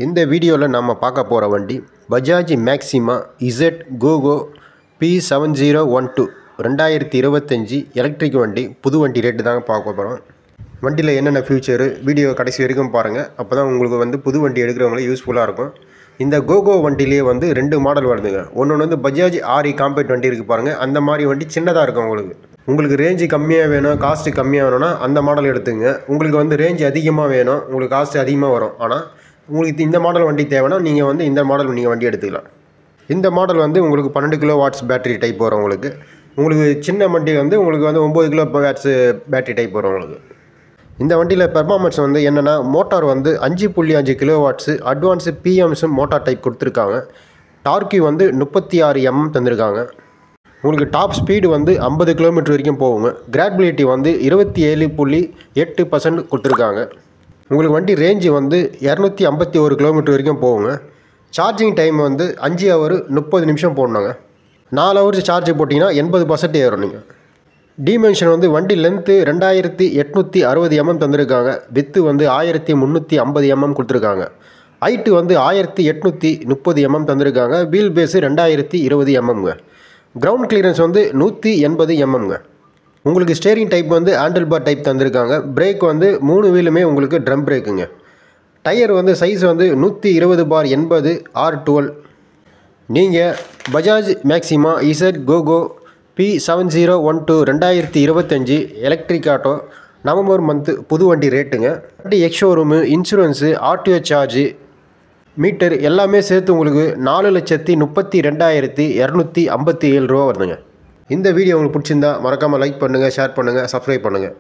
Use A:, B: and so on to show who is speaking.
A: இந்த வீடியோவில் நம்ம பார்க்க போகிற வண்டி Bajaj Maxima Z cocoa P7012 2025 electric வண்டி. புது வண்டி ரேட்டு தாங்க பார்க்க போகிறோம். வண்டியில் என்னென்ன ஃபியூச்சரு வீடியோ கடைசி வரைக்கும் பாருங்கள். அப்போ தான் உங்களுக்கு புது வண்டி எடுக்கிறவங்களுக்கு யூஸ்ஃபுல்லாக இருக்கும். இந்த கோகோ வண்டிலேயே 2 மாடல் வருதுங்க. ஒன்று பஜாஜ் RE காம்பேக்ட் வண்டி இருக்குது பாருங்கள். அந்த மாதிரி வண்டி சின்னதாக இருக்கும். உங்களுக்கு ரேஞ்சு கம்மியாக வேணும், காஸ்ட்டு கம்மியாக வேணும்னா அந்த மாடல் எடுத்துங்க. உங்களுக்கு ரேஞ்சு அதிகமாக வேணும், உங்களுக்கு காஸ்ட்டு அதிகமாக வரும். ஆனால் உங்களுக்கு இந்த மாடல் வண்டி தேவைன்னா நீங்கள் இந்த மாடல் வண்டி எடுத்துக்கலாம். இந்த மாடல் உங்களுக்கு 12 கிலோ வாட்ஸ் பேட்டரி டைப் வரும். உங்களுக்கு சின்ன வண்டி உங்களுக்கு 9 கிலோ வாட்ஸ் பேட்டரி டைப் வரும். இந்த வண்டியில் பெர்ஃபார்மன்ஸ் என்னென்னா, மோட்டார் 5.5 கிலோ வாட்ஸு அட்வான்ஸு PMஸும் மோட்டார் டைப் கொடுத்துருக்காங்க. டார்க்கி 36 mm தந்திருக்காங்க. உங்களுக்கு டாப் ஸ்பீடு 50 கிலோமீட்டர் வரைக்கும் போகுங்க. கிராடபிலிட்டி 27.8% கொடுத்துருக்காங்க. உங்களுக்கு வண்டி ரேஞ்சு 251 கிலோமீட்டர் வரைக்கும் போகுங்க. சார்ஜிங் டைம் 5 ஹவர் 30 நிமிஷம் போடணுங்க. 4 ஹவர்ஸ் சார்ஜ் போட்டிங்கன்னா 80% ஏறும். நீங்கள் டிமென்ஷன் வண்டி லென்த்து 2860 mm தந்திருக்காங்க. வித்து 1350 mm கொடுத்துருக்காங்க. ஹைட்டு 1830 mm தந்திருக்காங்க. Wheel base 2020 mm. Ground clearance 180 mm. உங்களுக்கு steering type handle bar type தந்திருக்காங்க. பிரேக் 3 வீலுமே உங்களுக்கு ட்ரம் பிரேக்குங்க. Tyre size 120/80 R12. நீங்கள் Bajaj Maxima Z cocoa P7012 2025 electric auto November month புது வண்டி ரேட்டுங்க. வண்டி ex showroom, insurance, RTO charge, meter எல்லாமே சேர்த்து உங்களுக்கு 4,32,257 ரூபா வருதுங்க. இந்த வீடியோ உங்களுக்கு பிடிச்சிருந்தா மறக்காமல் லைக் பண்ணுங்கள், ஷேர் பண்ணுங்கள், சப்ஸ்கிரைப் பண்ணுங்கள்.